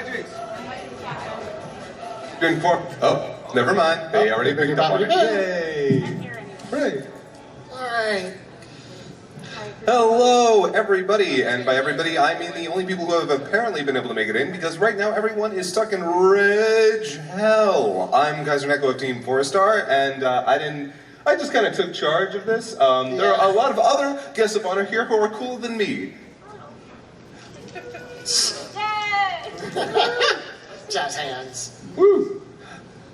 Jinx. Doing 4. Oh, never mind. They already picked up on it. Yay! Right. Alright. Hello, everybody. And by everybody, I mean the only people who have apparently been able to make it in, because right now everyone is stuck in Ridge Hell. I'm Kaiser Neko of Team 4-Star, and I just kind of took charge of this. There are a lot of other guests of honor here who are cooler than me. Jazz hands. Woo!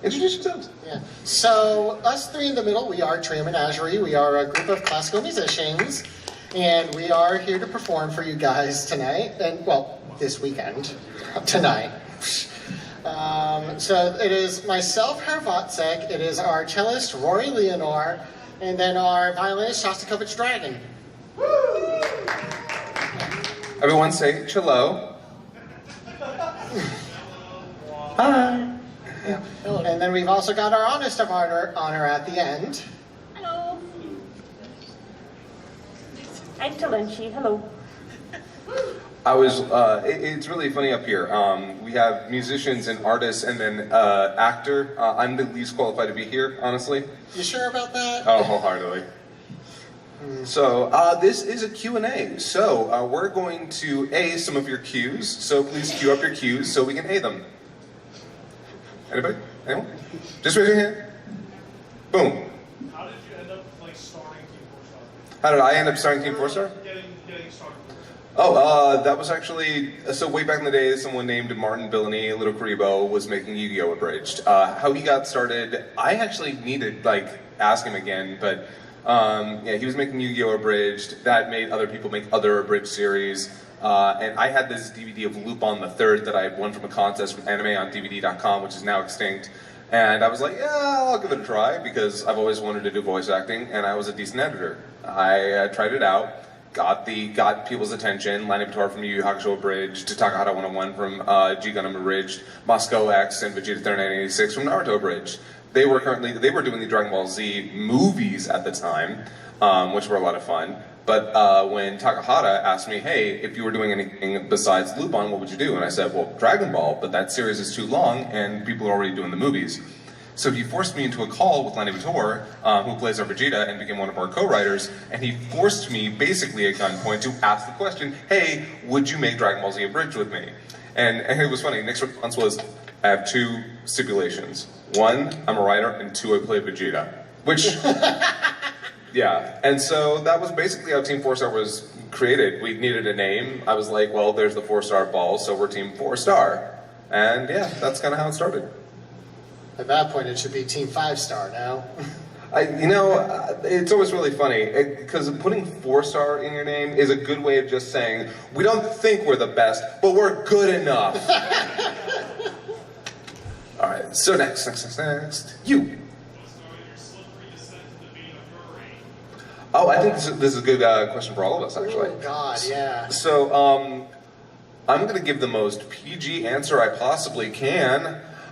Introduce yourselves. Yeah. So, us three in the middle, we are Trio Menagerie. We are a group of classical musicians, and we are here to perform for you guys tonight, and, well, this weekend. Tonight. So, it is myself, Hervatsek, it is our cellist, Rory Leonore, and then our violinist, Shostakovich Dragon. Woo! Everyone say cello. Hi. Yeah. And then we've also got our honest of honor at the end. Hello. I'm Talenchi. Hello. It's really funny up here. We have musicians and artists and then actor. I'm the least qualified to be here, honestly. You sure about that? Oh, wholeheartedly. So, this is a Q&A. So, we're going to A some of your cues. So please cue up your cues so we can A them. Anybody? Anyone? Just raise your hand. Boom. How did you end up starting Team 4-Star? How did I end up starting Team 4-Star? Getting started. Oh, that was actually, so way back in the day, someone named Martin Billany, Little Karibo, was making Yu-Gi-Oh! Abridged. How he got started, I actually need to, ask him again, but, yeah, he was making Yu-Gi-Oh! Abridged. That made other people make other abridged series. And I had this DVD of Lupin the Third that I had won from a contest with AnimeOnDVD.com, which is now extinct. And I was like, yeah, I'll give it a try, because I've always wanted to do voice acting, and I was a decent editor. I tried it out, got people's attention, Line of Guitar from Yu Yu Hakusho Abridged, Takahata 101 from G Gundam Abridged, Moscow X and Vegeta 3986 from Naruto Abridged. They were doing the Dragon Ball Z movies at the time, which were a lot of fun. But when Takahata asked me, hey, if you were doing anything besides Lupin, what would you do? And I said, well, Dragon Ball, but that series is too long and people are already doing the movies. So he forced me into a call with Line of Guitar, who plays our Vegeta and became one of our co-writers, and he forced me basically at gunpoint to ask the question, hey, would you make Dragon Ball Z Abridged with me? And it was funny, Nick's response was, I have 2 stipulations. 1, I'm a writer, and 2, I play Vegeta. Which... Yeah, and so that was basically how Team 4-Star was created. We needed a name. I was like, well, there's the 4-Star ball, so we're Team 4-Star. And yeah, that's kind of how it started. At that point, it should be Team 5-Star now. It's always really funny, because putting 4-Star in your name is a good way of just saying, we don't think we're the best, but we're good enough. All right, so next, you. Oh, I think this is a good question for all of us, actually. Oh, God, yeah. So, I'm going to give the most PG answer I possibly can.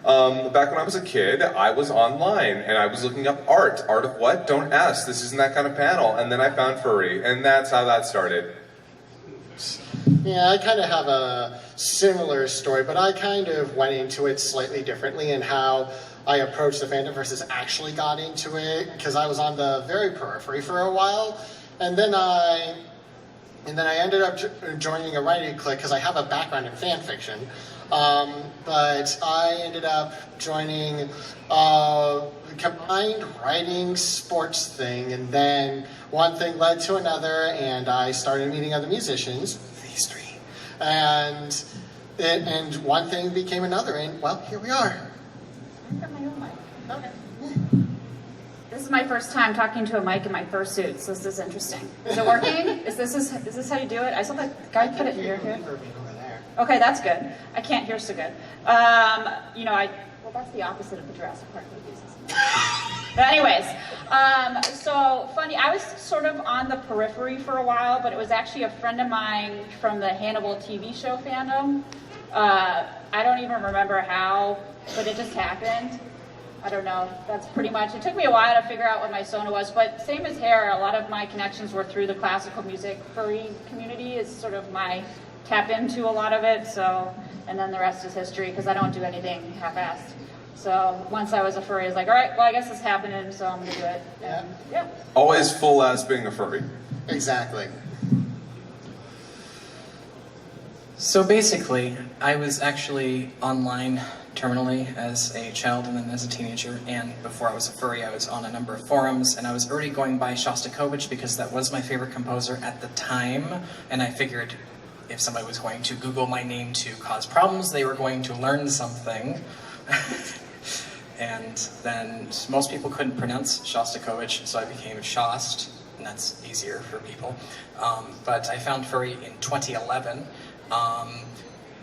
Back when I was a kid, I was online, and I was looking up art. Art of what? Don't ask. This isn't that kind of panel. And then I found furry, and that's how that started. Yeah, I kind of have a similar story, but I kind of went into it slightly differently in how I approached the fandom versus actually got into it, because I was on the very periphery for a while, and then I ended up joining a writing clique because I have a background in fan fiction. But I ended up joining a combined writing sports thing, and then one thing led to another, and I started meeting other musicians, these 3, and one thing became another, and well, here we are. I've got my own mic. Okay. This is my first time talking to a mic in my fursuit, so this is interesting. Is it working? Is this how you do it? I saw that guy put it in your head. Okay, that's good. I can't hear so good. Well, that's the opposite of the Jurassic Park movies. But anyways, so funny, I was sort of on the periphery for a while, but it was actually a friend of mine from the Hannibal TV show fandom. I don't even remember how, but it just happened. I don't know, that's pretty much, it took me a while to figure out what my persona was, but same as hair, a lot of my connections were through the classical music furry community is sort of my tap into a lot of it. So, and then the rest is history because I don't do anything half-assed. So once I was a furry, I was like, all right, well, I guess it's happening, so I'm gonna do it. And, yeah. Always full as being a furry. Exactly. So basically, I was actually online terminally as a child and then as a teenager, and before I was a furry, I was on a number of forums, and I was already going by Shostakovich because that was my favorite composer at the time, and I figured if somebody was going to Google my name to cause problems, they were going to learn something. And then most people couldn't pronounce Shostakovich, so I became Shost, and that's easier for people. But I found furry in 2011.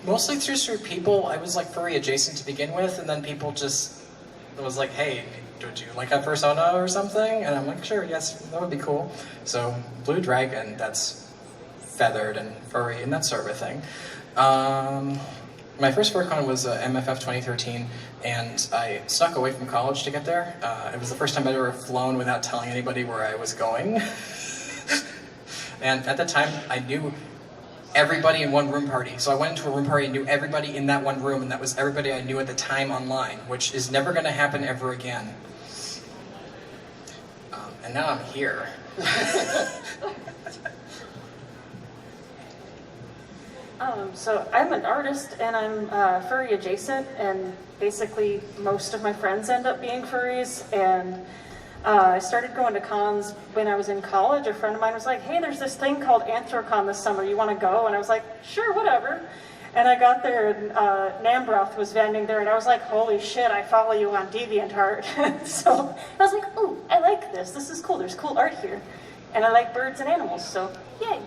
Mostly through people. I was like furry adjacent to begin with, and then people just was like, hey, would you like a persona or something? And I'm like, sure, yes, that would be cool. So Blue Dragon, that's feathered and furry and that sort of a thing. My first FurCon was MFF 2013, and I snuck away from college to get there. It was the first time I'd ever flown without telling anybody where I was going. And at the time, I knew everybody in one room party. So I went into a room party and knew everybody in that one room, and that was everybody I knew at the time online, which is never going to happen ever again. And now I'm here. So I'm an artist and I'm furry adjacent, and basically most of my friends end up being furries. And I started going to cons when I was in college. A friend of mine was like, hey, there's this thing called Anthrocon this summer, you want to go? And I was like, sure, whatever. And I got there and Nambroth was vending there, and I was like, holy shit, I follow you on DeviantArt. So I was like, oh, I like this. This is cool. There's cool art here. And I like birds and animals, so yay.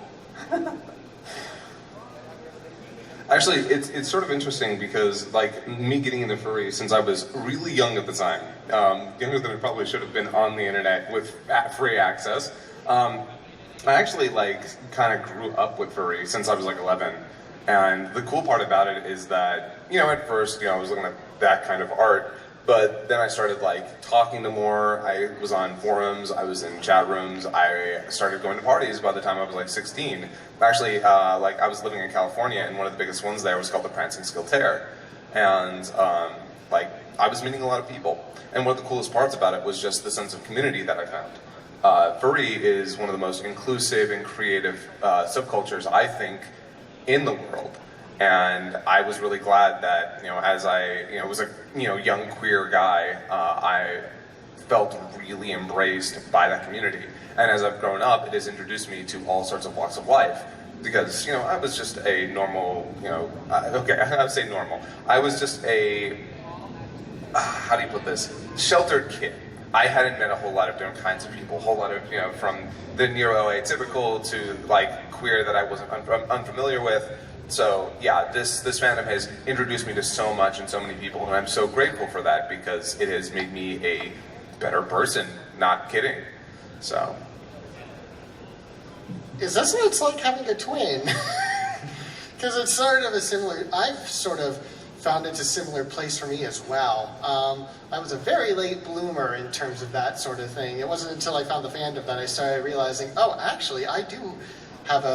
Actually, it's sort of interesting because, like, me getting into furry since I was really young at the time, younger than I probably should have been on the internet with free access. I actually, like, kind of grew up with furry since I was, like, 11. And the cool part about it is that, you know, at first, you know, I was looking at that kind of art, but then I started, like, talking to more. I was on forums, I was in chat rooms, I started going to parties by the time I was, like, 16. Actually, like, I was living in California, and one of the biggest ones there was called the Prancing Skiltaire. And, like, I was meeting a lot of people. And one of the coolest parts about it was just the sense of community that I found. Furry is one of the most inclusive and creative subcultures, I think, in the world. And I was really glad that, you know, as I, you know, was a, you know, young queer guy, I felt really embraced by that community. And as I've grown up, it has introduced me to all sorts of walks of life. Because, you know, I was just a normal, you know, okay, I would say normal. I was just a, how do you put this, sheltered kid. I hadn't met a whole lot of different kinds of people, a whole lot of, you know, from the neuro-atypical to, like, queer that I wasn't unfamiliar with. So, yeah, this fandom has introduced me to so much and so many people, and I'm so grateful for that because it has made me a better person, not kidding. So. Is this what it's like having a twin? Because it's sort of a similar, I've sort of found it's a similar place for me as well. I was a very late bloomer in terms of that sort of thing. It wasn't until I found the fandom that I started realizing, oh, actually, I do have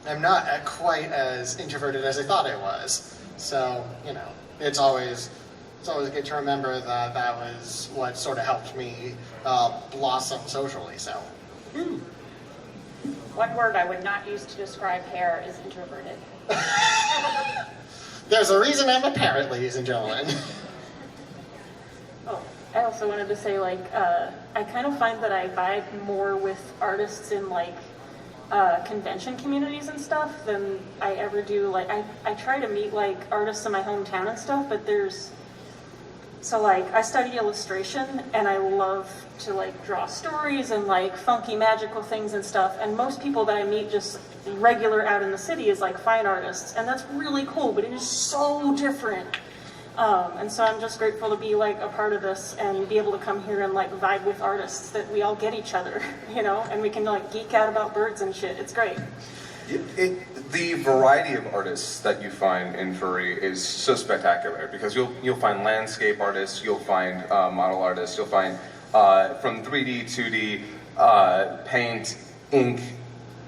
I'm not quite as introverted as I thought I was. So, you know, it's always good to remember that that was what sort of helped me blossom socially, so. One word I would not use to describe hair is introverted. There's a reason I'm a parrot, ladies and gentlemen. Oh, I also wanted to say, like, I kind of find that I vibe more with artists in, like, convention communities and stuff than I ever do. Like, I try to meet, like, artists in my hometown and stuff, but so, like, I study illustration, and I love to, like, draw stories and, like, funky magical things and stuff, and most people that I meet just regular out in the city is, like, fine artists, and that's really cool, but it is so different. And so I'm just grateful to be, like, a part of this and be able to come here and, like, vibe with artists, that we all get each other, you know, and we can, like, geek out about birds and shit. It's great. The variety of artists that you find in furry is so spectacular because you'll find landscape artists, you'll find model artists, you'll find from 3D, 2D, paint, ink,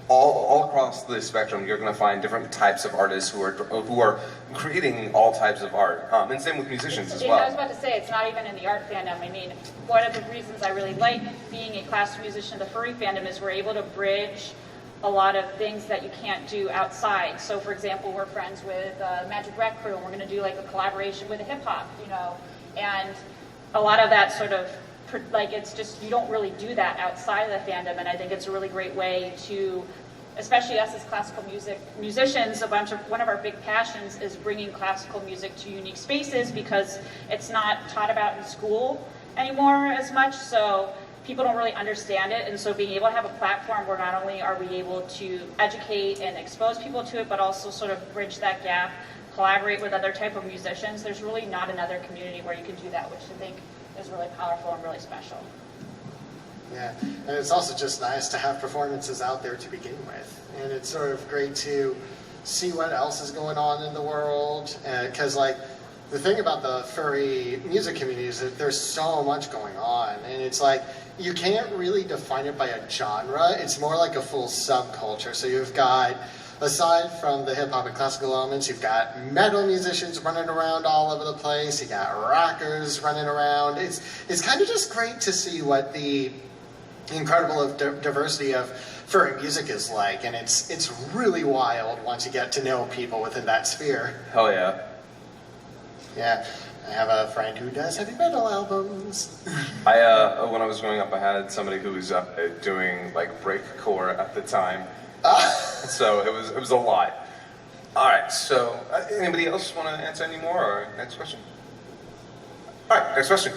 all across the spectrum, you're going to find different types of artists who are creating all types of art, and same with musicians as well. I was about to say, it's not even in the art fandom. I mean, one of the reasons I really like being a classical musician in the furry fandom is we're able to bridge a lot of things that you can't do outside. So, for example, we're friends with Magic Rec Crew, and we're going to do like a collaboration with a hip hop, you know, and a lot of that sort of like it's just you don't really do that outside of the fandom, and I think it's a really great way to, especially us as classical musicians, one of our big passions is bringing classical music to unique spaces because it's not taught about in school anymore as much. So people don't really understand it, and so being able to have a platform where not only are we able to educate and expose people to it, but also sort of bridge that gap, collaborate with other type of musicians. There's really not another community where you can do that, which I think is really powerful and really special. Yeah, and it's also just nice to have performances out there to begin with, and it's sort of great to see what else is going on in the world, because like the thing about the furry music community is that there's so much going on, and it's like you can't really define it by a genre. It's more like a full subculture. So you've got, aside from the hip hop and classical elements, you've got metal musicians running around all over the place. You got rockers running around. It's kind of just great to see what the incredible diversity of furry music is like, and it's really wild once you get to know people within that sphere. Hell yeah. Yeah, I have a friend who does heavy metal albums. When I was growing up, I had somebody who was doing like breakcore at the time, so it was a lot. All right, so anybody else want to answer any more, or next question? All right, next question.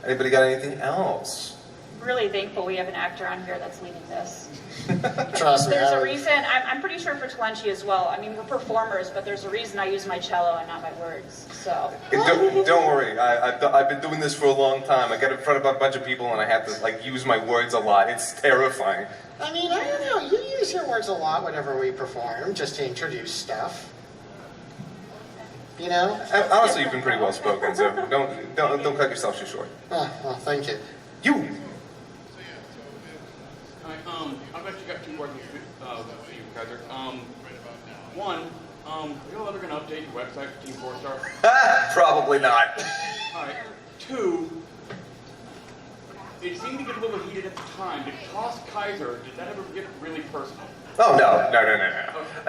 Anybody got anything else? Really thankful we have an actor on here that's leading this. Trust me. There's a reason, I'm pretty sure for Talenchi as well. I mean, we're performers, but there's a reason I use my cello and not my words, so. Don't worry, I've been doing this for a long time. I get in front of a bunch of people and I have to like use my words a lot. It's terrifying. I mean, I don't know. You use your words a lot whenever we perform, just to introduce stuff. You know? Honestly, you've been pretty well spoken, so don't cut yourself too short. Oh, well, thank you. You. I've actually got two questions for you, Kaiser. One, are you all ever going to update your website for Team 4-Star? Probably not. Alright. Two, it seemed to get a little heated at the time. Did Toss Kaiser, did that ever get really personal? Oh no.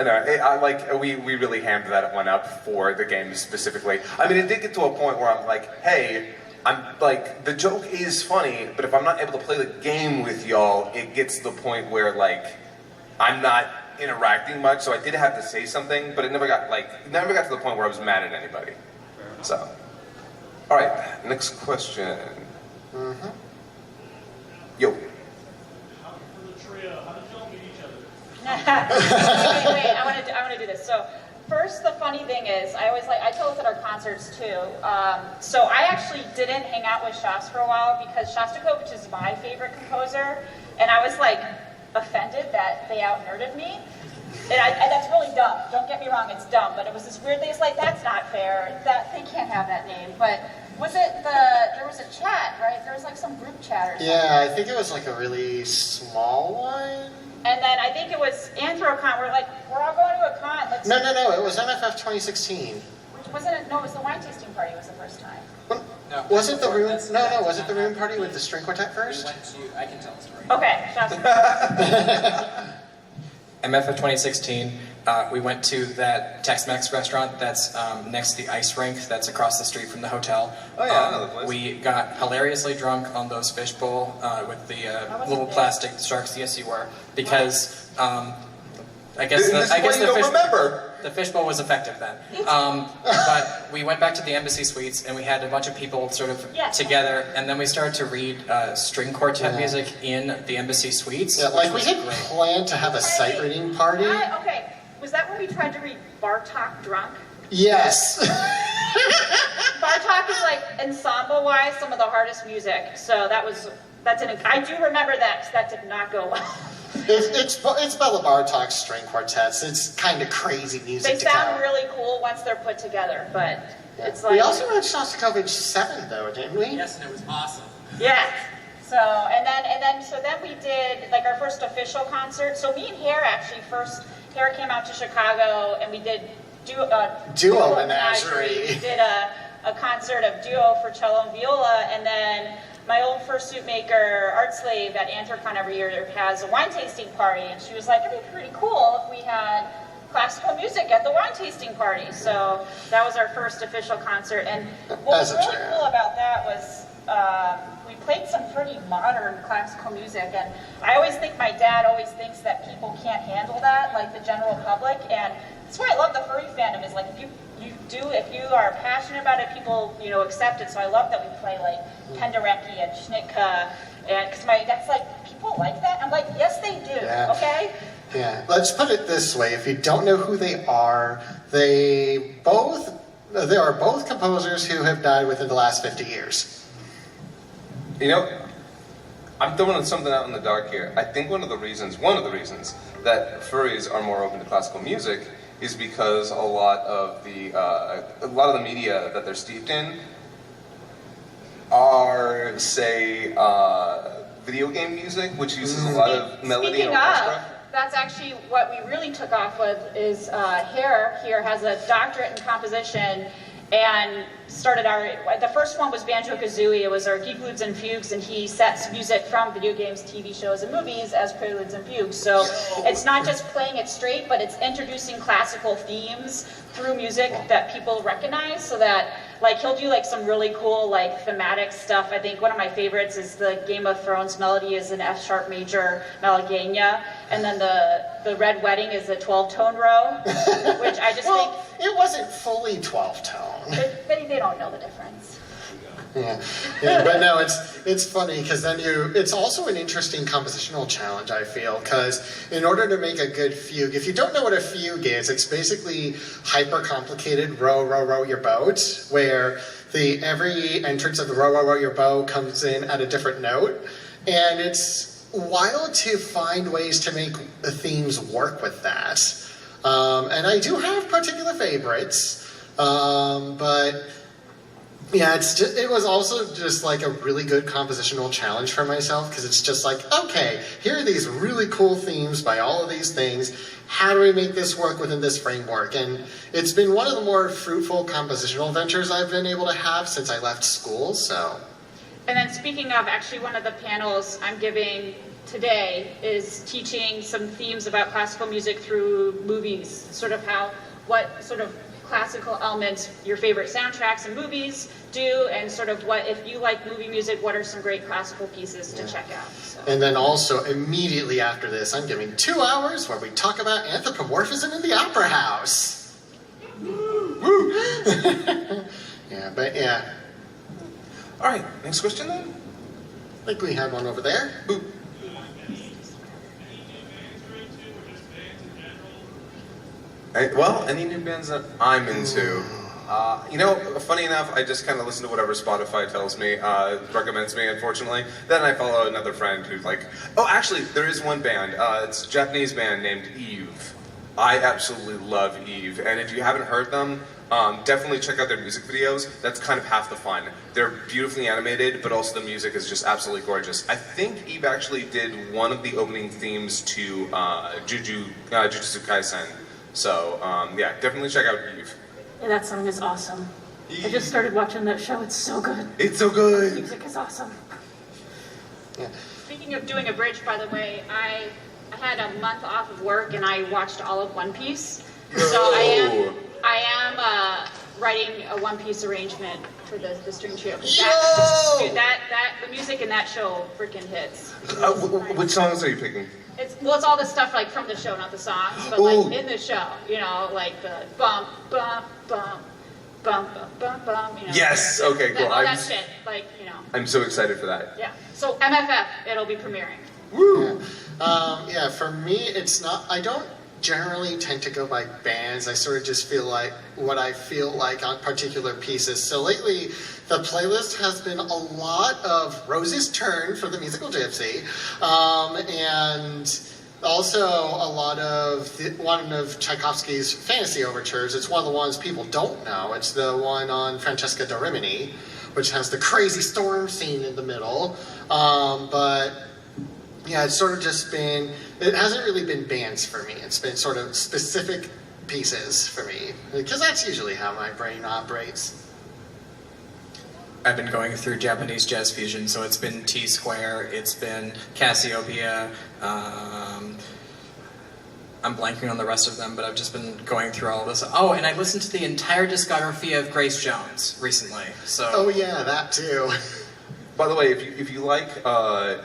No, we really hammed that one up for the game specifically. I mean, it did get to a point where I'm like, hey, I'm like, the joke is funny, but if I'm not able to play the game with y'all, it gets to the point where like, I'm not interacting much, so I did have to say something, but it never got to the point where I was mad at anybody. So, all right, next question. Mm-hmm. Yo. For the trio, how did y'all meet each other? wait, I want to do this. So first, the funny thing is, I tell this at our concerts too. So I actually didn't hang out with Shas for a while because Shostakovich is my favorite composer, and I was like offended that they out-nerded me. And that's really dumb. Don't get me wrong, it's dumb. But it was this weird thing. It's like, that's not fair. That they can't have that name. But there was a chat, right? There was like some group chat or something. Yeah, I think it was like a really small one. And then I think it was AnthroCon. We're like, we're all going to a con. Let's. No, it was MFF 2016. Wasn't it? No, it was the wine tasting party. Was the first time. No. Was it the room? No, was it the room party with the string quartet first? I can tell the story. Okay, Shasta. MFF 2016, we went to that Tex-Mex restaurant that's next to the ice rink that's across the street from the hotel. Oh yeah, I know the place. We got hilariously drunk on those fishbowl with the little plastic sharks. Yes, you were, because I guess the fishbowl was effective then. But we went back to the embassy suites and we had a bunch of people sort of together, and then we started to read string quartet music in the embassy suites. Yeah, like we had planned to have a sight reading party. Okay, was that when we tried to read Bartok drunk? Yes. Bartok is like ensemble-wise some of the hardest music, so I do remember that because that did not go well. It's Bela Bartok's string quartets. It's kind of crazy music. They sound really cool once they're put together, but it's like... We also read Shostakovich 7, though, didn't we? Yes, and it was awesome. Yeah. So then we did like our first official concert. So me and Hare came out to Chicago and we did Duo Menagerie. We did a concert of duo for cello and viola, and then my old fursuit maker, Art Slave, at Anthrocon every year has a wine tasting party, and she was like, it'd be pretty cool if we had classical music at the wine tasting party. So that was our first official concert, and what was really cool about that was we played some pretty modern classical music, and I always think my dad always thinks that people can't handle that, like the general public, and that's why I love the furry fandom, is like if you are passionate about it, people, accept it. So I love that we play like Penderecki and Schnitka, and because my dad's like, people like that? I'm like, yes they do, okay? Yeah, let's put it this way. If you don't know who they are both composers who have died within the last 50 years. I'm throwing something out in the dark here. I think one of the reasons that furries are more open to classical music is because a lot of the media that they're steeped in are, say, video game music, which uses a lot of melody and orchestra. That's actually what we really took off with. Is Hare here has a doctorate in composition, and started the first one was Banjo-Kazooie. It was our Geekludes and Fugues, and he sets music from video games, TV shows, and movies as preludes and fugues. So it's not just playing it straight, but it's introducing classical themes through music that people recognize, so that like he'll do like some really cool like thematic stuff. I think one of my favorites is the Game of Thrones melody is an F sharp major Malagueña, and then the Red Wedding is a 12-tone row, which I just think it wasn't fully 12-tone. They don't know the difference. Yeah, but no, it's funny because then it's also an interesting compositional challenge, I feel, because in order to make a good fugue, if you don't know what a fugue is, it's basically hyper complicated row, row, row your boat, where every entrance of the row, row, row your boat comes in at a different note, and it's wild to find ways to make the themes work with that. And I do have particular favorites, but yeah, it was also just like a really good compositional challenge for myself, because it's just like, okay, here are these really cool themes by all of these things. How do we make this work within this framework? And it's been one of the more fruitful compositional ventures I've been able to have since I left school, so. And then speaking of, actually one of the panels I'm giving today is teaching some themes about classical music through movies, sort of what sort of classical elements your favorite soundtracks and movies do, and sort of what, if you like movie music, what are some great classical pieces to check out. So. And then also immediately after this, I'm giving 2 hours where we talk about anthropomorphism in the opera house. Woo! Yeah, but yeah. All right, next question then. I think we have one over there. Boop. Well, any new bands that I'm into. Funny enough, I just kind of listen to whatever Spotify tells me, recommends me, unfortunately. Then I follow another friend who's like, oh, actually, there is one band. It's a Japanese band named Eve. I absolutely love Eve, and if you haven't heard them, definitely check out their music videos. That's kind of half the fun. They're beautifully animated, but also the music is just absolutely gorgeous. I think Eve actually did one of the opening themes to Jujutsu Kaisen. So, yeah, definitely check out Eve. Yeah, that song is awesome. I just started watching that show. It's so good. It's so good. The music is awesome. Yeah. Speaking of doing a bridge, by the way, I had a month off of work and I watched all of One Piece. So I am writing a One Piece arrangement for the string trio. The music in that show freaking hits. Which songs are you picking? It's all the stuff like from the show, not the songs, but like in the show, like the bump, bump, bump, bump, bump, bump, bump. Yes. Okay. Cool. All that shit, I'm so excited for that. Yeah. So MFF, it'll be premiering. Woo! Yeah, for me, it's not. I don't generally tend to go by bands. I sort of just feel like what I feel like on particular pieces. So lately, the playlist has been a lot of Rose's Turn for the musical Gypsy, and also a lot of one of Tchaikovsky's fantasy overtures. It's one of the ones people don't know. It's the one on Francesca da Rimini, which has the crazy storm scene in the middle. But yeah, it's sort of just been, it hasn't really been bands for me. It's been sort of specific pieces for me, because that's usually how my brain operates. I've been going through Japanese jazz fusion, so it's been T-Square, it's been Cassiopeia, I'm blanking on the rest of them, but I've just been going through all of this. Oh, and I listened to the entire discography of Grace Jones recently, so... Oh yeah, that too. By the way, if you like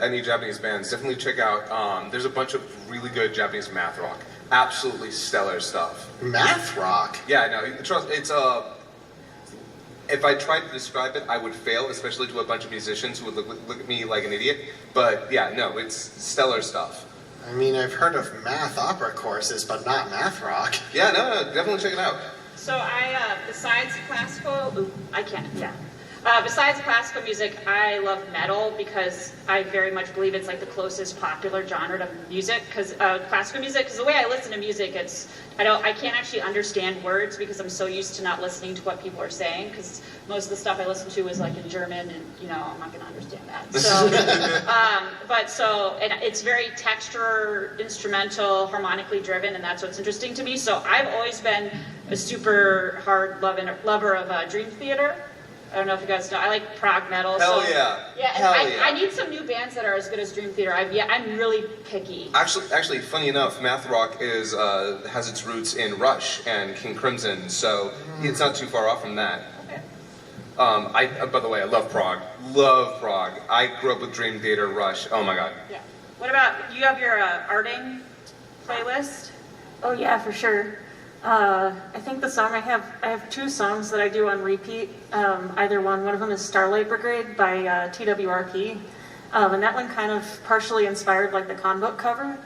any Japanese bands, definitely check out, there's a bunch of really good Japanese math rock. Absolutely stellar stuff. Math rock? Yeah, no, trust, it's, if I tried to describe it, I would fail, especially to a bunch of musicians who would look at me like an idiot. But yeah, no, it's stellar stuff. I mean, I've heard of math opera courses, but not math rock. Yeah, no, definitely check it out. So I, besides classical, besides classical music, I love metal because I very much believe it's like the closest popular genre to music. Because classical music, because the way I listen to music, I can't actually understand words because I'm so used to not listening to what people are saying. Because most of the stuff I listen to is like in German, and I'm not going to understand that. So, and it's very texture, instrumental, harmonically driven, and that's what's interesting to me. So I've always been a super hard lover of Dream Theater. I don't know if you guys know. I like prog metal. Hell so, yeah. Yeah, Hell and yeah. I need some new bands that are as good as Dream Theater. I'm really picky. Actually, funny enough, math rock has its roots in Rush and King Crimson, so it's not too far off from that. Okay. By the way, I love prog. Love prog. I grew up with Dream Theater, Rush. Oh my god. Yeah. What about you? Have your arting playlist? Oh yeah, for sure. I think the song I have two songs that I do on repeat. Either one of them is Starlight Brigade by TWRP, and that one kind of partially inspired like the Convoke cover.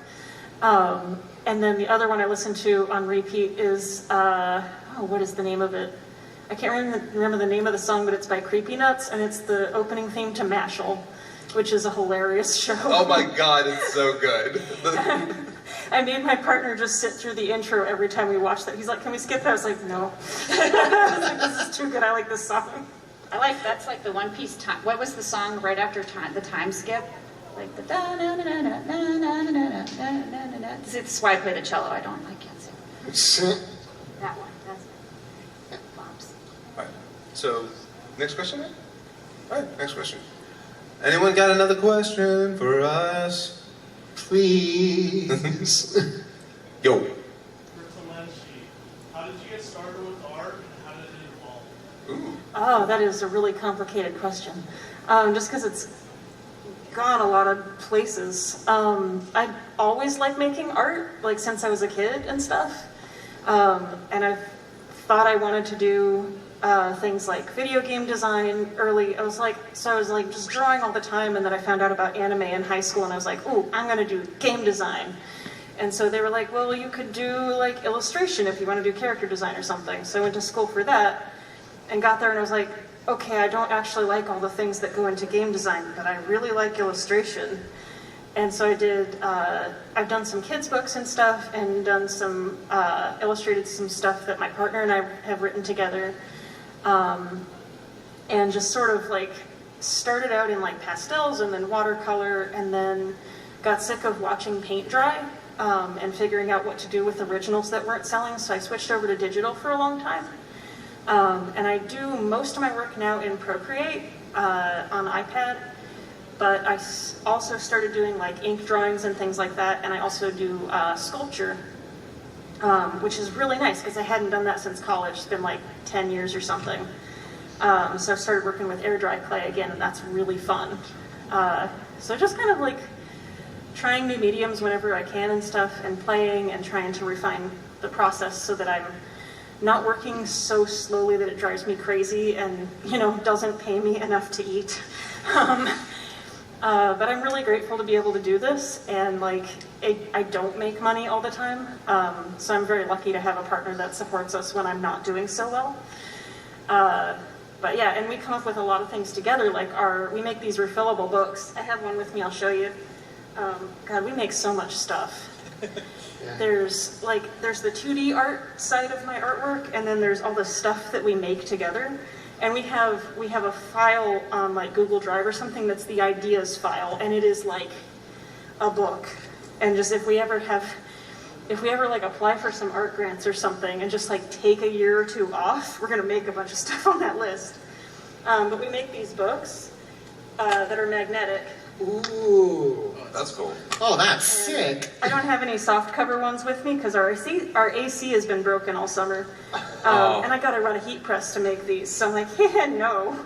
And then the other one I listen to on repeat is what is the name of it? I can't remember the name of the song, but it's by Creepy Nuts, and it's the opening theme to Mashal, which is a hilarious show. Oh my god, it's so good. I made my partner just sit through the intro every time we watched that. He's like, "Can we skip that?" I was like, "No." I was like, "This is too good. I like this song." That's like the One Piece time. What was the song right after the time skip? Like the da na na na na na na na na na na. That's why I play the cello. I can't sing. That one. That's it. Bombs. Alright, so, next question then? Alright, next question. Anyone got another question for us? Please. Yo. For Talenshi, how did you get started with art and how did it evolve? Ooh. Oh, that is a really complicated question. Just because it's gone a lot of places. I always liked making art, like since I was a kid and stuff. And I thought I wanted to do things like video game design early. I was like just drawing all the time, and then I found out about anime in high school, and I was like, ooh, I'm gonna do game design. And so they were like, well, you could do like illustration if you want to do character design or something. So I went to school for that, and got there, and I was like, okay, I don't actually like all the things that go into game design, but I really like illustration. And so I did, I've done some kids books and stuff, and done some, illustrated some stuff that my partner and I have written together. And just sort of like started out in like pastels and then watercolor, and then got sick of watching paint dry and figuring out what to do with originals that weren't selling, so I switched over to digital for a long time. And I do most of my work now in Procreate on iPad, but I also started doing like ink drawings and things like that, and I also do sculpture, which is really nice because I hadn't done that since college. It's been like 10 years or something. So I started working with air dry clay again, and that's really fun. So just kind of like trying new mediums whenever I can and stuff, and playing and trying to refine the process so that I'm not working so slowly that it drives me crazy and, doesn't pay me enough to eat. But I'm really grateful to be able to do this, and like, I don't make money all the time, so I'm very lucky to have a partner that supports us when I'm not doing so well. But yeah, and we come up with a lot of things together, like we make these refillable books. I have one with me, I'll show you. God, we make so much stuff. Yeah. There's the 2D art side of my artwork, and then there's all the stuff that we make together. And we have a file on like Google Drive or something that's the ideas file, and it is like a book. And just if we ever like apply for some art grants or something and just like take a year or two off, we're gonna make a bunch of stuff on that list. But we make these books that are magnetic. Ooh. That's cool. Oh, that's sick. I don't have any soft cover ones with me because our AC has been broken all summer. And I gotta run a heat press to make these. So I'm like, yeah, no.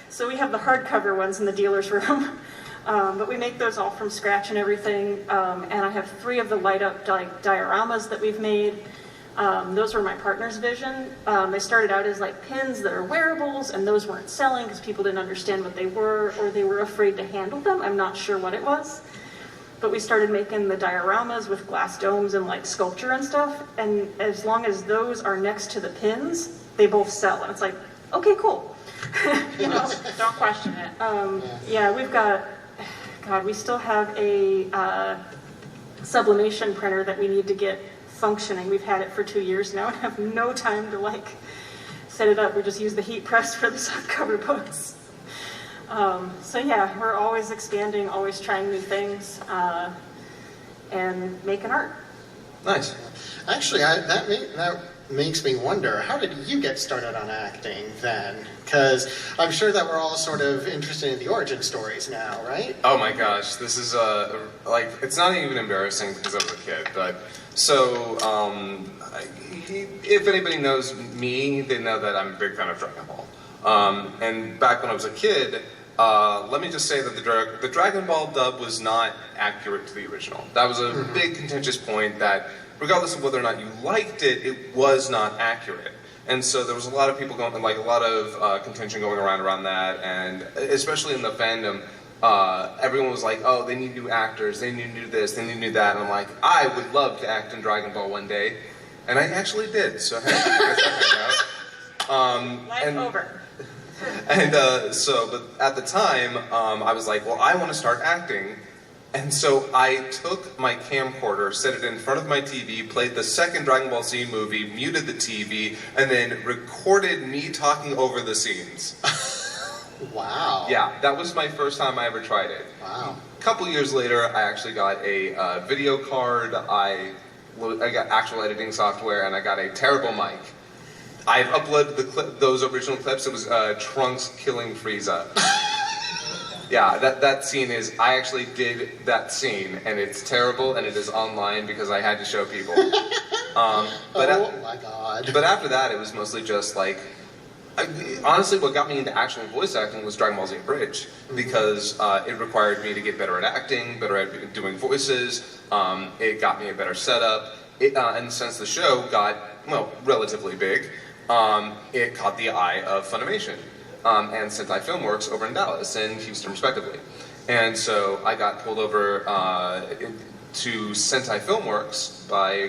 So we have the hardcover ones in the dealer's room. But we make those all from scratch and everything. And I have 3 of the light up dioramas that we've made. Those were my partner's vision. They started out as like pins that are wearables, and those weren't selling because people didn't understand what they were, or they were afraid to handle them. I'm not sure what it was. But we started making the dioramas with glass domes and like sculpture and stuff. And as long as those are next to the pins, they both sell. And it's like, okay, cool. You know? Don't question it. Yeah, we've got, God, we still have a sublimation printer that we need to get functioning. We've had it for 2 years now and have no time to like set it up. We just use the heat press for the softcover books. So yeah, we're always expanding, always trying new things, and making art. Nice. Actually, that makes me wonder, how did you get started on acting then? Because I'm sure that we're all sort of interested in the origin stories now, right? Oh my gosh, this is like, it's not even embarrassing because I was a kid, but so if anybody knows me, they know that I'm a big fan of Dragon Ball. And back when I was a kid, let me just say that the Dragon Ball dub was not accurate to the original. That was a big contentious point that, regardless of whether or not you liked it, it was not accurate. And so there was a lot of people going, like a lot of contention going around that, and especially in the fandom, everyone was like, oh, they need new actors, they need to do this, they need to do that, and I'm like, I would love to act in Dragon Ball one day, and I actually did, so hey, I guess that out. Life over. And but at the time, I was like, well, I want to start acting. And so I took my camcorder, set it in front of my TV, played the second Dragon Ball Z movie, muted the TV, and then recorded me talking over the scenes. Wow. Yeah, that was my first time I ever tried it. Wow. A couple years later, I actually got a video card, I got actual editing software, and I got a terrible mic. I've uploaded those original clips. It was Trunks killing Frieza. Yeah, that scene is, I actually did that scene, and it's terrible, and it is online because I had to show people. Oh my god. But after that, it was mostly just like, honestly, what got me into actual voice acting was Dragon Ball Z Abridged, because it required me to get better at acting, better at doing voices, it got me a better setup, and since the show got, well, relatively big, it caught the eye of Funimation. And Sentai Filmworks over in Dallas and Houston, respectively. And so I got pulled over to Sentai Filmworks by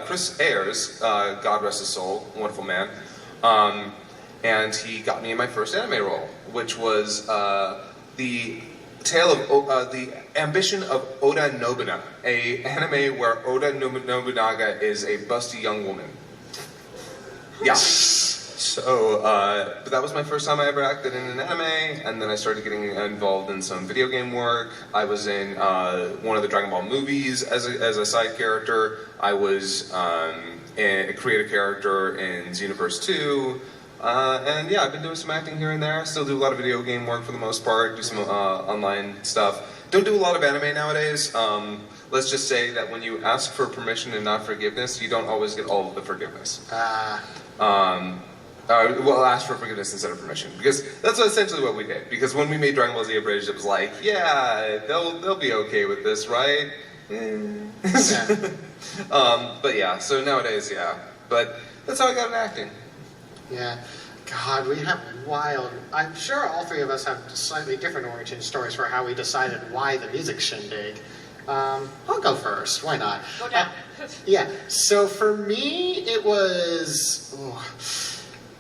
Chris Ayers, God rest his soul, wonderful man. And he got me in my first anime role, which was the tale of the ambition of Oda Nobunaga, an anime where Oda Nobunaga is a busty young woman. Yeah. So, but that was my first time I ever acted in an anime, and then I started getting involved in some video game work. I was in one of the Dragon Ball movies as a side character. I was a creative character in Xenoverse 2. And yeah, I've been doing some acting here and there. Still do a lot of video game work for the most part, do some online stuff. Don't do a lot of anime nowadays. Let's just say that when you ask for permission and not forgiveness, you don't always get all of the forgiveness. Well, ask for forgiveness instead of permission, because that's essentially what we did. Because when we made Dragon Ball Z Abridged, it was like, yeah, they'll be okay with this, right? But yeah, so nowadays, yeah. But that's how I got into acting. Yeah. God, we have wild... I'm sure all three of us have slightly different origin stories for how we decided why the music shindig. I'll go first. Why not? Go down. Yeah. So for me, it was...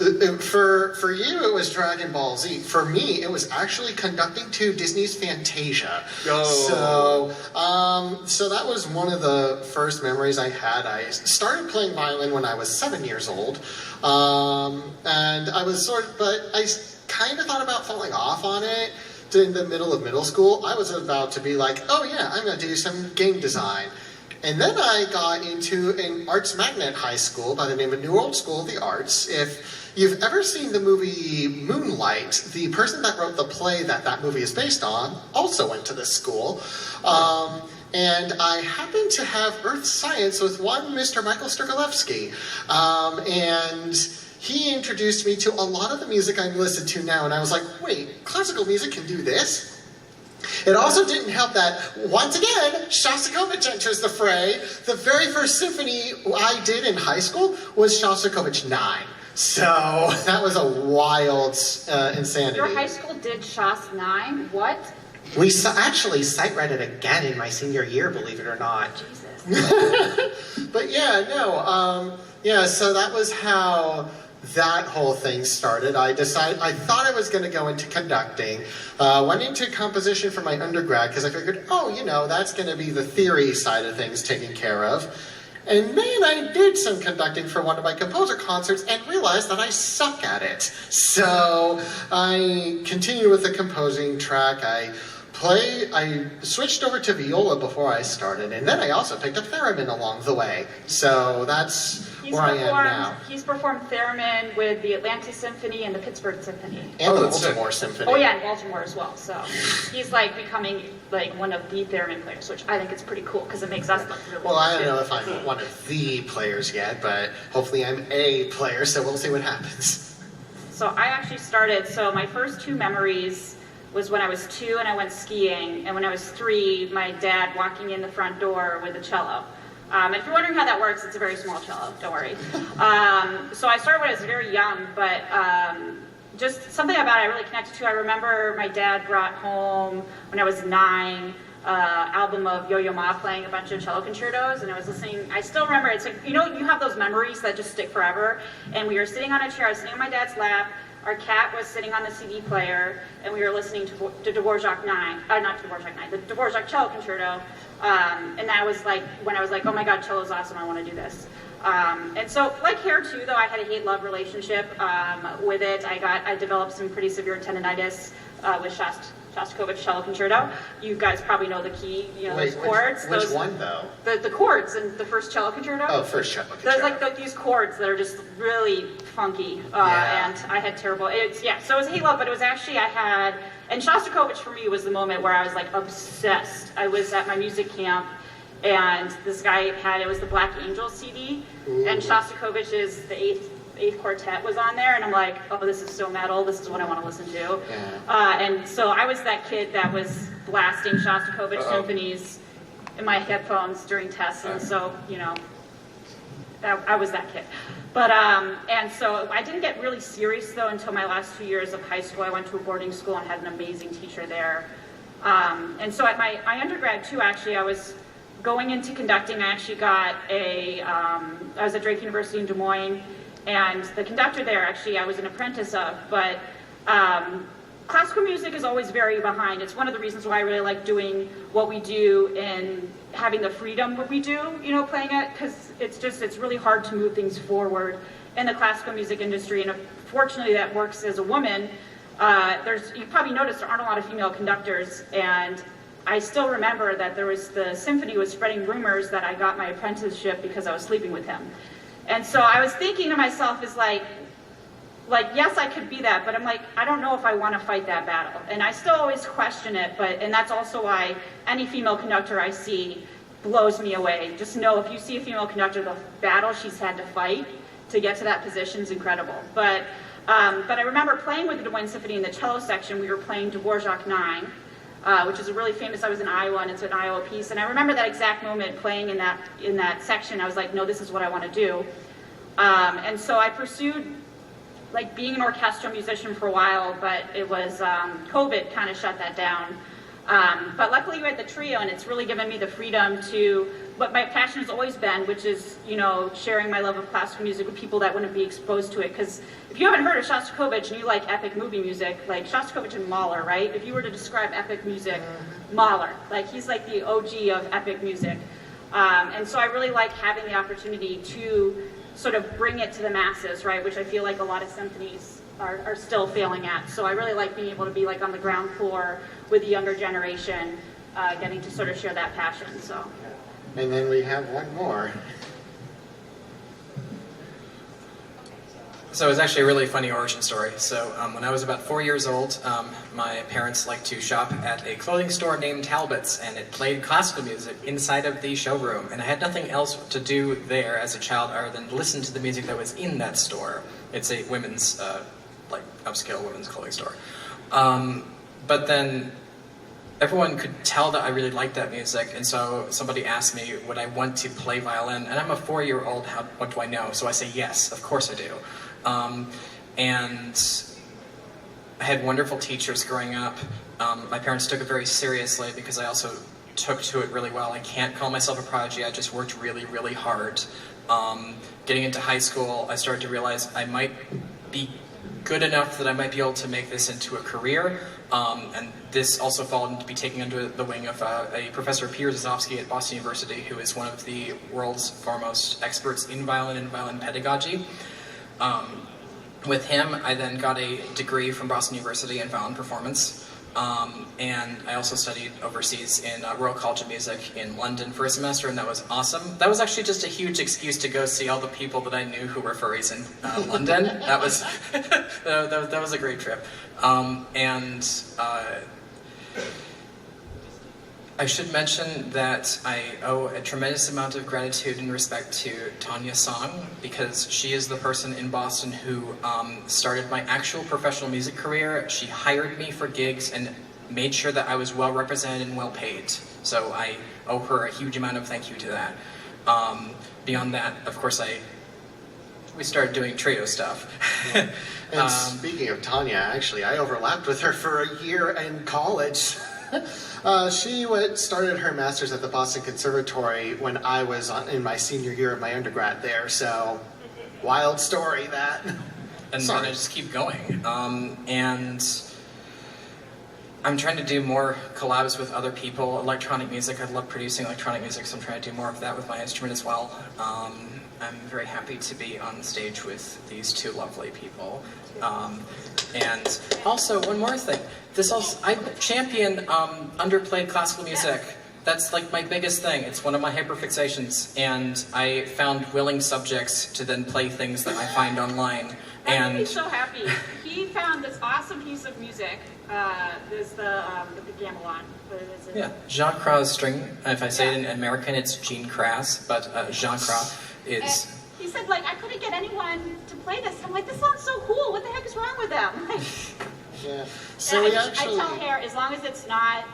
For you, it was Dragon Ball Z. For me, it was actually conducting to Disney's Fantasia. So that was one of the first memories I had. I started playing violin when I was 7 years old, and I was but I kind of thought about falling off on it. In the middle of middle school, I was about to be like, oh yeah, I'm going to do some game design. And then I got into an arts magnet high school by the name of New Old School of the Arts. If you've ever seen the movie Moonlight, the person that wrote the play that movie is based on also went to this school. And I happened to have earth science with one Mr. Michael Sterkolevsky. And he introduced me to a lot of the music I listen to now. And I was like, wait, classical music can do this? It also didn't help that, once again, Shostakovich enters the fray. The very first symphony I did in high school was Shostakovich 9. So that was a wild insanity. Your high school did Shost 9? What? We actually sight read it again in my senior year, believe it or not. Jesus. But yeah, no, so that was how that whole thing started. I thought I was going to go into conducting, went into composition for my undergrad because I figured, that's going to be the theory side of things taken care of. And then I did some conducting for one of my composer concerts and realized that I suck at it. So I continued with the composing track. I switched over to viola before I started, and then I also picked up theremin along the way. So that's where I am now. He's performed theremin with the Atlanta Symphony and the Pittsburgh Symphony. And the Baltimore Symphony. Oh yeah, and Baltimore as well. So he's like becoming like one of the theremin players, which I think is pretty cool because it makes us look really Well, I don't know if I'm one of the players yet, but hopefully I'm a player, so we'll see what happens. So I actually started, my first two memories was when I was 2 and I went skiing, and when I was 3, my dad walking in the front door with a cello. If you're wondering how that works, it's a very small cello, don't worry. So I started when I was very young, but just something about it I really connected to. I remember my dad brought home, when I was 9, album of Yo-Yo Ma playing a bunch of cello concertos, and I was listening. I still remember, it's like, you have those memories that just stick forever, and we were sitting on a chair, I was sitting on my dad's lap, our cat was sitting on the CD player, and we were listening to Dvorak 9, not Dvorak 9, the Dvorak cello concerto, and that was like, when I was like, oh my god, cello's awesome, I want to do this. And so, like hair too, though, I had a hate-love relationship with it. I developed some pretty severe tendinitis with Shostakovich cello concerto. You guys probably know the key, those chords. Which one, though? The chords in the first cello concerto. Oh, first cello concerto. There's like these chords that are just really funky, and I had terrible. So it was hate-love, but it was actually and Shostakovich for me was the moment where I was like obsessed. I was at my music camp, and this guy it was the Black Angel CD, and Shostakovich's the eighth quartet was on there, and I'm like, oh, this is so metal, this is what I want to listen to. And so I was that kid that was blasting Shostakovich symphonies in my headphones during tests, and so, I was that kid. But, and so I didn't get really serious, though, until my last 2 years of high school. I went to a boarding school and had an amazing teacher there. And so at my undergrad, too, actually, I was going into conducting. I actually got I was at Drake University in Des Moines, and the conductor there, actually, I was an apprentice of, but classical music is always very behind. It's one of the reasons why I really like doing what we do and having the freedom what we do, playing it, because it's really hard to move things forward in the classical music industry, and fortunately that works as a woman. You probably noticed there aren't a lot of female conductors, and I still remember that the symphony was spreading rumors that I got my apprenticeship because I was sleeping with him. And so I was thinking to myself, is like, yes, I could be that, but I'm like, I don't know if I want to fight that battle. And I still always question it, and that's also why any female conductor I see blows me away. Just know, if you see a female conductor, the battle she's had to fight to get to that position is incredible. But I remember playing with the Des Moines Symphony in the cello section. We were playing Dvorak 9, which is a really famous. I was in Iowa, and it's an Iowa piece. And I remember that exact moment playing in that section. I was like, no, this is what I want to do. And so I pursued being an orchestral musician for a while, but it was COVID kind of shut that down. But luckily we're at the trio, and it's really given me the freedom to, what my passion has always been, which is, you know, sharing my love of classical music with people that wouldn't be exposed to it. Because if you haven't heard of Shostakovich and you like epic movie music, like Shostakovich and Mahler, right? If you were to describe epic music, Mahler, like he's like the OG of epic music. And so I really like having the opportunity to sort of bring it to the masses, right? Which I feel like a lot of symphonies are still failing at. So I really like being able to be like on the ground floor with the younger generation, getting to sort of share that passion. So. And then we have one more. So it was actually a really funny origin story. So when I was about 4 years old, my parents liked to shop at a clothing store named Talbot's, and it played classical music inside of the showroom. And I had nothing else to do there as a child other than listen to the music that was in that store. It's a women's, like upscale women's clothing store. But then everyone could tell that I really liked that music, and so somebody asked me, would I want to play violin? And I'm a 4-year-old, what do I know? So I say, yes, of course I do. And I had wonderful teachers growing up. My parents took it very seriously because I also took to it really well. I can't call myself a prodigy, I just worked really, really hard. Getting into high school, I started to realize I might be good enough that I might be able to make this into a career. And this also followed into be taken under the wing of a Professor Peter Zizowski at Boston University, who is one of the world's foremost experts in violin and violin pedagogy. With him, I then got a degree from Boston University in violin performance. And I also studied overseas in Royal College of Music in London for a semester, and that was awesome. That was actually just a huge excuse to go see all the people that I knew who were furries in London. That was that was a great trip. I should mention that I owe a tremendous amount of gratitude and respect to Tanya Song, because she is the person in Boston who started my actual professional music career. She hired me for gigs and made sure that I was well represented and well paid. So I owe her a huge amount of thank you to that. Beyond that, of course, we started doing trio stuff. And speaking of Tanya, actually, I overlapped with her for a year in college. She started her master's at the Boston Conservatory when I was in my senior year of my undergrad there, so wild story that. And then I just keep going. And I'm trying to do more collabs with other people. Electronic music, I love producing electronic music, so I'm trying to do more of that with my instrument as well. I'm very happy to be on the stage with these two lovely people. And also, one more thing. I champion underplayed classical music. That's like my biggest thing. It's one of my hyperfixations, and I found willing subjects to then play things that I find online. That made me so happy. He found this awesome piece of music. There's the gamelan. What is it? Yeah, Jean Cras string. If I say it in American, it's Jean Cras, but Jean Cras is. And he said, like, I couldn't get anyone to play this. I'm like, this sounds so cool. What the heck is wrong with them? Yeah. So we I actually. tell Hair, as long as it's not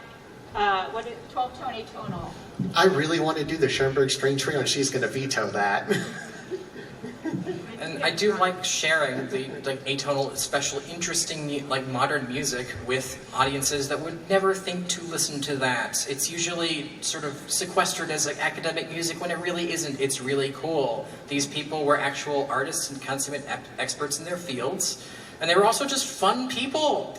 12-tone atonal. I really want to do the Schoenberg string trio, and she's going to veto that. And I do like sharing the atonal, special, interesting, like modern music with audiences that would never think to listen to that. It's usually sort of sequestered as like academic music when it really isn't. It's really cool. These people were actual artists and consummate experts in their fields, and they were also just fun people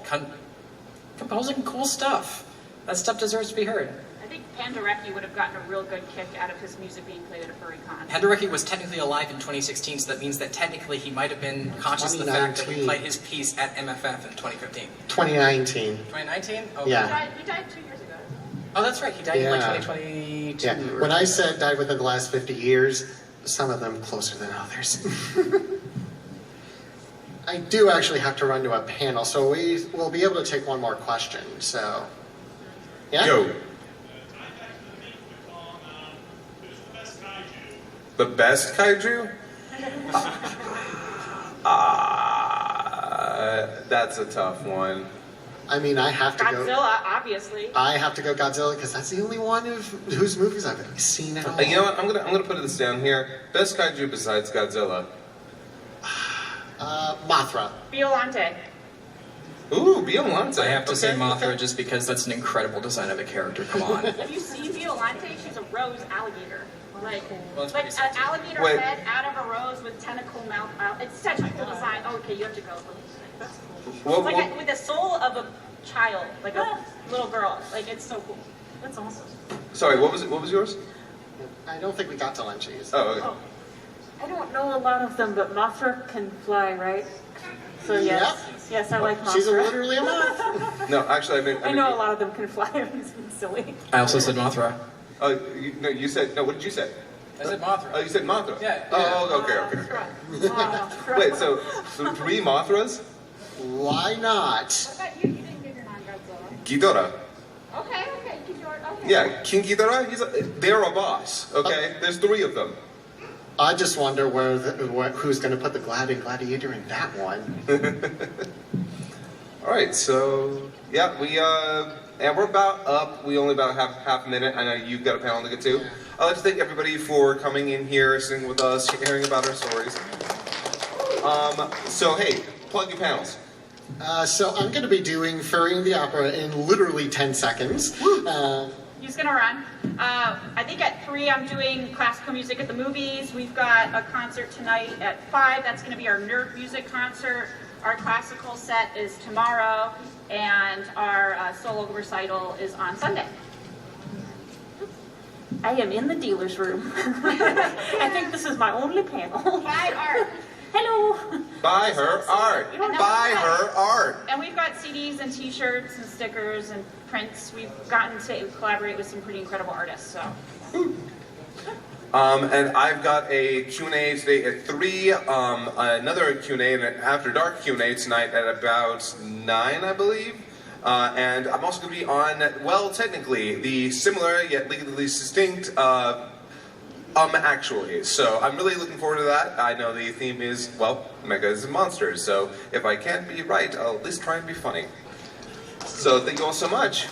composing cool stuff. That stuff deserves to be heard. I think Penderecki would have gotten a real good kick out of his music being played at a furry con. Penderecki was technically alive in 2016, so that means that technically he might have been conscious of the fact that we played his piece at MFF in 2015. 2019. 2019? Oh, Yeah. He died 2 years ago. Oh, that's right. He died in like 2022. Yeah. When I said died within the last 50 years, some of them closer than others. I do actually have to run to a panel, so we will be able to take one more question. So, yeah. Yo. The best kaiju? That's a tough one. I mean, I have to go. Godzilla, obviously. I have to go Godzilla because that's the only one of whose movies I've seen at all. You know what? I'm gonna put this down here. Best kaiju besides Godzilla. Mothra. Violante. Ooh, Violante. I have to say Okay, Mothra okay. just because that's an incredible design of a character. Come on. Have you seen Violante? She's a rose alligator. Like, Well, that's like pretty an sexy. alligator Wait. head out of a rose with tentacle mouth out. It's such a cool design. Oh, okay, you have to go. That's cool. Well, It's like well- with the soul of a child, like a little girl. Like, it's so cool. That's awesome. Sorry, what was it? What was yours? I don't think we got to lunchies. Oh, okay. Oh, I don't know a lot of them, but Mothra can fly, right? So yes, yes, I like Mothra. She's literally a moth. No, actually, I meant. I know a lot of them can fly. It's silly. I also said Mothra. Oh, no, you said no. What did you say? I said Mothra. Oh, you said Mothra. Yeah. Oh, okay. Wait, so 3 Mothras? Why not? What about you? You didn't give your non-Godzilla. Ghidorah. Okay, okay, keep yours. Okay. Yeah, King Ghidorah. They're a boss. Okay, there's 3 of them. I just wonder who's going to put the gladiator in that one. All right, so yeah, and we're about up. We only about have half a minute. I know you've got a panel to get to. I'd like to thank everybody for coming in here, sitting with us, hearing about our stories. So hey, plug your panels. So I'm going to be doing Furry in the Opera in literally 10 seconds. He's gonna run. I think at 3 I'm doing classical music at the movies. We've got a concert tonight at 5. That's gonna be our nerd music concert. Our classical set is tomorrow, and our solo recital is on Sunday. I am in the dealer's room. I think this is my only panel. Bye, Art. Hello. Buy her art. Buy her art. And we've got CDs and T-shirts and stickers and prints. We've gotten to collaborate with some pretty incredible artists. So. And I've got a Q&A today at 3, another Q&A and an After Dark Q&A tonight at about 9, I believe. And I'm also going to be on, well, technically, the similar yet legally distinct actually. So I'm really looking forward to that. I know the theme is, well, mechas and monsters. So if I can't be right, I'll at least try and be funny. So thank you all so much.